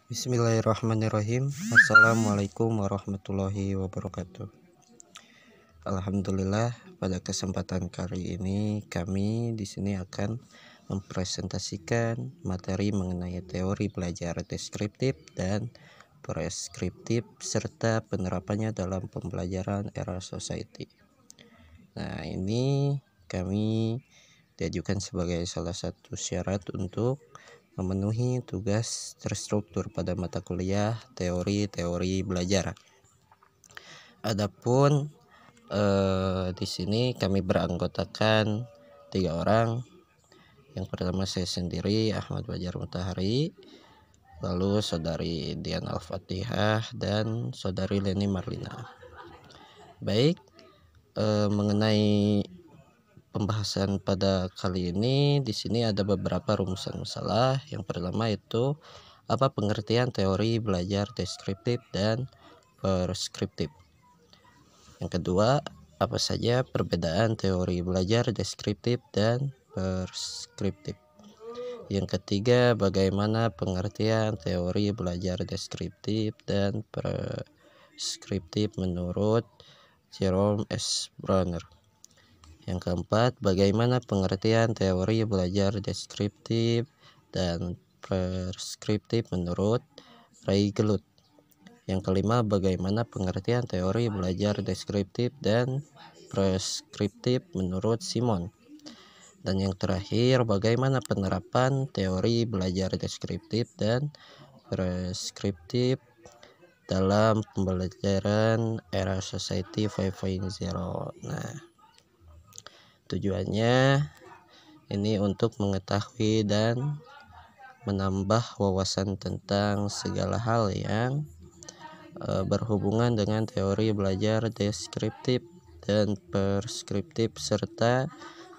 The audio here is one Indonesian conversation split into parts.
Bismillahirrahmanirrahim. Assalamualaikum warahmatullahi wabarakatuh. Alhamdulillah, pada kesempatan kali ini kami di sini akan mempresentasikan materi mengenai teori belajar deskriptif dan preskriptif serta penerapannya dalam pembelajaran era society. Nah, ini kami diajukan sebagai salah satu syarat untuk memenuhi tugas terstruktur pada mata kuliah teori belajar. Adapun di sini kami beranggotakan 3 orang. Yang pertama saya sendiri, Ahmad Fajar Mutahari, lalu saudari Dian Al-Fatihah dan saudari Leni Marlina. Baik, mengenai pembahasan pada kali ini, di sini ada beberapa rumusan masalah. Yang pertama itu apa pengertian teori belajar deskriptif dan preskriptif. Yang kedua, apa saja perbedaan teori belajar deskriptif dan preskriptif. Yang ketiga, bagaimana pengertian teori belajar deskriptif dan preskriptif menurut Jerome S. Brunner. Yang keempat, bagaimana pengertian teori belajar deskriptif dan preskriptif menurut Ray Gelut. Yang kelima, bagaimana pengertian teori belajar deskriptif dan preskriptif menurut Simon. Dan yang terakhir, bagaimana penerapan teori belajar deskriptif dan preskriptif dalam pembelajaran era Society 5.0. Nah, tujuannya ini untuk mengetahui dan menambah wawasan tentang segala hal yang berhubungan dengan teori belajar deskriptif dan preskriptif serta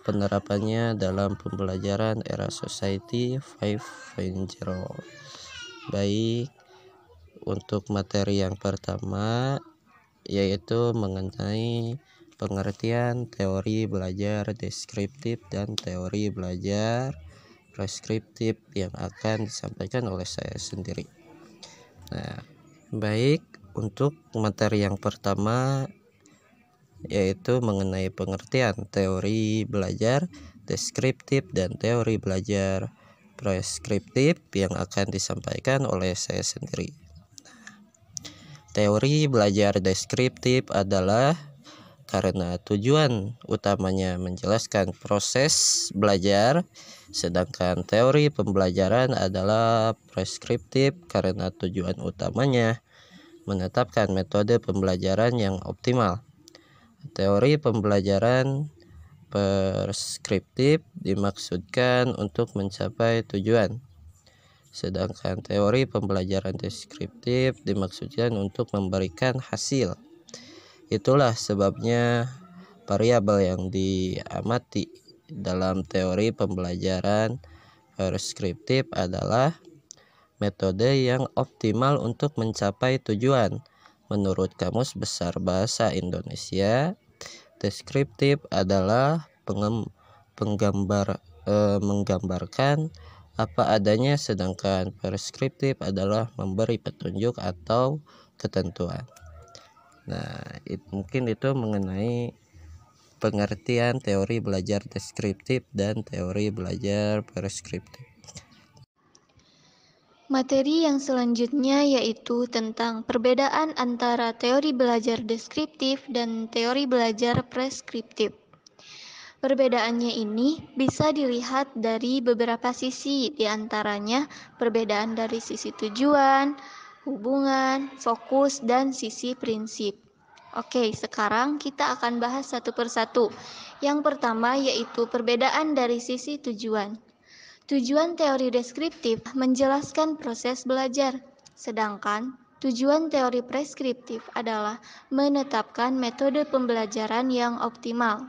penerapannya dalam pembelajaran era Society 5.0. Baik, untuk materi yang pertama yaitu mengenai pengertian teori belajar deskriptif dan teori belajar preskriptif yang akan disampaikan oleh saya sendiri. Nah, baik, untuk materi yang pertama yaitu mengenai pengertian teori belajar deskriptif dan teori belajar preskriptif yang akan disampaikan oleh saya sendiri. Teori belajar deskriptif adalah karena tujuan utamanya menjelaskan proses belajar, sedangkan teori pembelajaran adalah preskriptif karena tujuan utamanya menetapkan metode pembelajaran yang optimal. Teori pembelajaran preskriptif dimaksudkan untuk mencapai tujuan, sedangkan teori pembelajaran deskriptif dimaksudkan untuk memberikan hasil. Itulah sebabnya variabel yang diamati dalam teori pembelajaran preskriptif adalah metode yang optimal untuk mencapai tujuan. Menurut Kamus Besar Bahasa Indonesia, deskriptif adalah menggambarkan apa adanya, sedangkan preskriptif adalah memberi petunjuk atau ketentuan. Nah, mungkin itu mengenai pengertian teori belajar deskriptif dan teori belajar preskriptif. Materi yang selanjutnya yaitu tentang perbedaan antara teori belajar deskriptif dan teori belajar preskriptif. Perbedaannya ini bisa dilihat dari beberapa sisi, diantaranya perbedaan dari sisi tujuan, hubungan, fokus, dan sisi prinsip. Oke, sekarang kita akan bahas satu persatu. Yang pertama yaitu perbedaan dari sisi tujuan. Tujuan teori deskriptif menjelaskan proses belajar, sedangkan tujuan teori preskriptif adalah menetapkan metode pembelajaran yang optimal.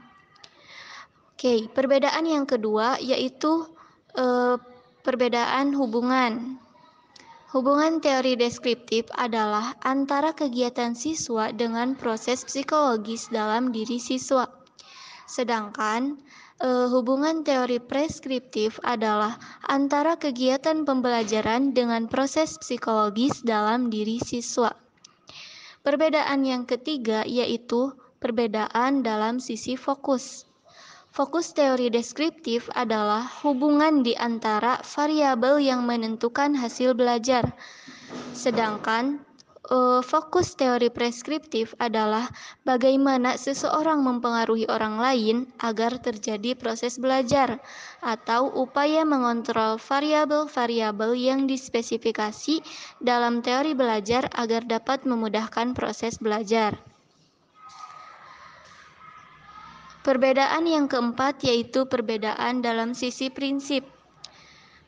Oke, perbedaan yang kedua yaitu perbedaan hubungan. Hubungan teori deskriptif adalah antara kegiatan siswa dengan proses psikologis dalam diri siswa. Sedangkan Hubungan teori preskriptif adalah antara kegiatan pembelajaran dengan proses psikologis dalam diri siswa. Perbedaan yang ketiga yaitu perbedaan dalam sisi fokus. Fokus teori deskriptif adalah hubungan di antara variabel yang menentukan hasil belajar. Sedangkan fokus teori preskriptif adalah bagaimana seseorang mempengaruhi orang lain agar terjadi proses belajar atau upaya mengontrol variabel-variabel yang dispesifikasi dalam teori belajar agar dapat memudahkan proses belajar. Perbedaan yang keempat yaitu perbedaan dalam sisi prinsip.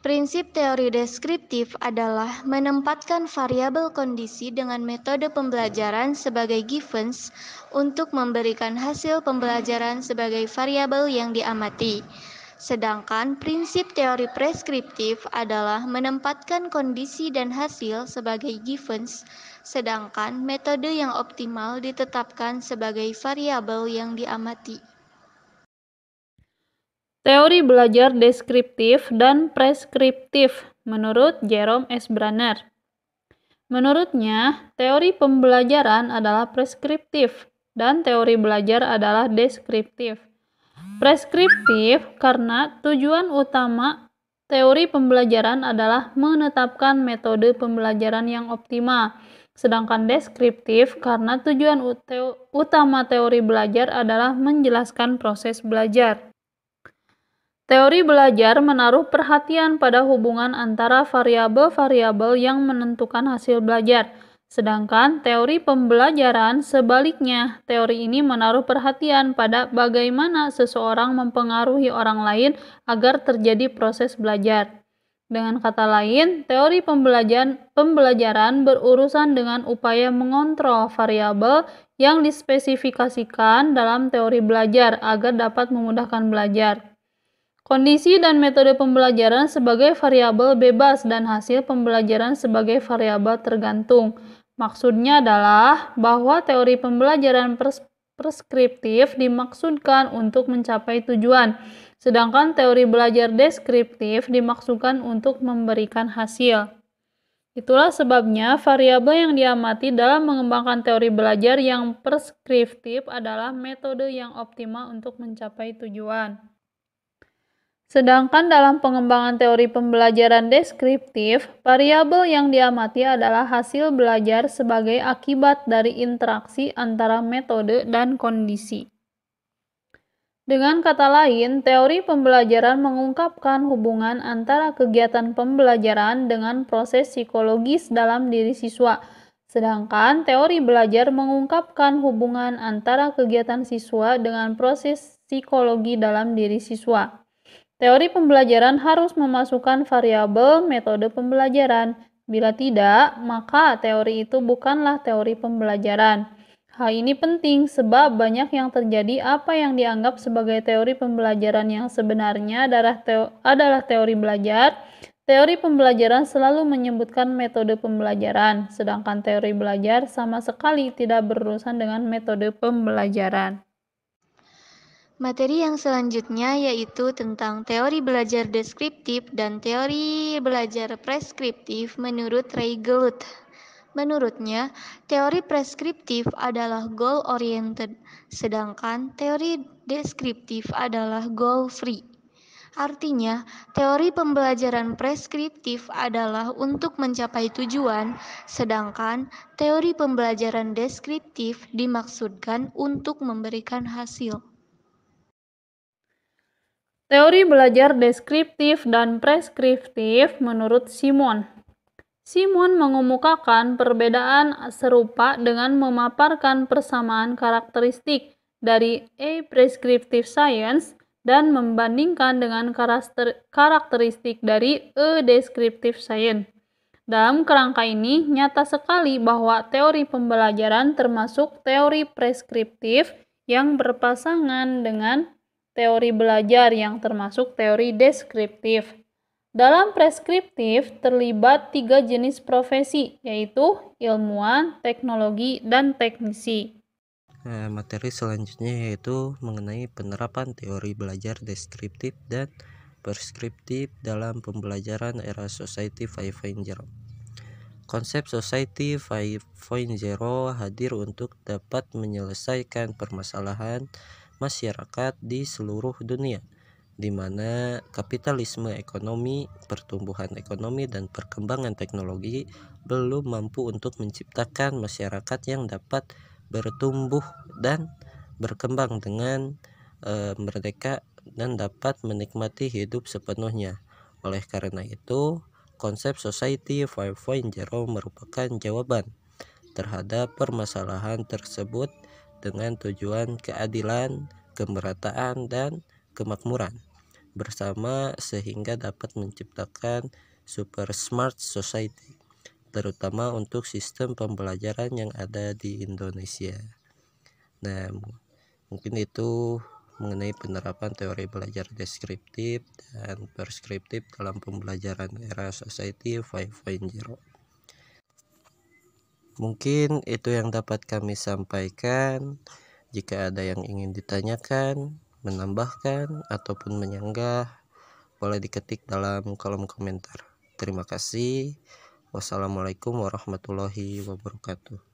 Prinsip teori deskriptif adalah menempatkan variabel kondisi dengan metode pembelajaran sebagai givens untuk memberikan hasil pembelajaran sebagai variabel yang diamati. Sedangkan prinsip teori preskriptif adalah menempatkan kondisi dan hasil sebagai givens, sedangkan metode yang optimal ditetapkan sebagai variabel yang diamati. Teori belajar deskriptif dan preskriptif menurut Jerome S. Branner. Menurutnya, teori pembelajaran adalah preskriptif dan teori belajar adalah deskriptif. Preskriptif karena tujuan utama teori pembelajaran adalah menetapkan metode pembelajaran yang optimal. Sedangkan deskriptif karena tujuan utama teori belajar adalah menjelaskan proses belajar. Teori belajar menaruh perhatian pada hubungan antara variabel-variabel yang menentukan hasil belajar. Sedangkan teori pembelajaran sebaliknya, teori ini menaruh perhatian pada bagaimana seseorang mempengaruhi orang lain agar terjadi proses belajar. Dengan kata lain, teori pembelajaran berurusan dengan upaya mengontrol variabel yang dispesifikasikan dalam teori belajar agar dapat memudahkan belajar. Kondisi dan metode pembelajaran sebagai variabel bebas dan hasil pembelajaran sebagai variabel tergantung. Maksudnya adalah bahwa teori pembelajaran preskriptif dimaksudkan untuk mencapai tujuan, sedangkan teori belajar deskriptif dimaksudkan untuk memberikan hasil. Itulah sebabnya variabel yang diamati dalam mengembangkan teori belajar yang preskriptif adalah metode yang optimal untuk mencapai tujuan. Sedangkan dalam pengembangan teori pembelajaran deskriptif, variabel yang diamati adalah hasil belajar sebagai akibat dari interaksi antara metode dan kondisi. Dengan kata lain, teori pembelajaran mengungkapkan hubungan antara kegiatan pembelajaran dengan proses psikologis dalam diri siswa. Sedangkan teori belajar mengungkapkan hubungan antara kegiatan siswa dengan proses psikologi dalam diri siswa. Teori pembelajaran harus memasukkan variabel metode pembelajaran. Bila tidak, maka teori itu bukanlah teori pembelajaran. Hal ini penting sebab banyak yang terjadi apa yang dianggap sebagai teori pembelajaran yang sebenarnya adalah teori belajar. Teori pembelajaran selalu menyebutkan metode pembelajaran, sedangkan teori belajar sama sekali tidak berurusan dengan metode pembelajaran. Materi yang selanjutnya yaitu tentang teori belajar deskriptif dan teori belajar preskriptif menurut Ray Geluth. Menurutnya, teori preskriptif adalah goal-oriented, sedangkan teori deskriptif adalah goal-free. Artinya, teori pembelajaran preskriptif adalah untuk mencapai tujuan, sedangkan teori pembelajaran deskriptif dimaksudkan untuk memberikan hasil. Teori belajar deskriptif dan preskriptif menurut Simon. Simon mengemukakan perbedaan serupa dengan memaparkan persamaan karakteristik dari A prescriptive science dan membandingkan dengan karakteristik dari A descriptive science. Dalam kerangka ini, nyata sekali bahwa teori pembelajaran termasuk teori preskriptif yang berpasangan dengan teori belajar yang termasuk teori deskriptif. Dalam preskriptif terlibat 3 jenis profesi, yaitu ilmuwan, teknologi, dan teknisi. Materi selanjutnya yaitu mengenai penerapan teori belajar deskriptif dan preskriptif dalam pembelajaran era Society 5.0. Konsep Society 5.0 hadir untuk dapat menyelesaikan permasalahan masyarakat di seluruh dunia, di mana kapitalisme ekonomi, pertumbuhan ekonomi, dan perkembangan teknologi belum mampu untuk menciptakan masyarakat yang dapat bertumbuh dan berkembang dengan merdeka dan dapat menikmati hidup sepenuhnya. Oleh karena itu, konsep Society 5.0 merupakan jawaban terhadap permasalahan tersebut dengan tujuan keadilan, kemerataan, dan kemakmuran bersama sehingga dapat menciptakan super smart society, terutama untuk sistem pembelajaran yang ada di Indonesia. Nah, mungkin itu mengenai penerapan teori belajar deskriptif dan preskriptif dalam pembelajaran era Society 5.0. Mungkin itu yang dapat kami sampaikan. Jika ada yang ingin ditanyakan, menambahkan, ataupun menyanggah, boleh diketik dalam kolom komentar. Terima kasih. Wassalamualaikum warahmatullahi wabarakatuh.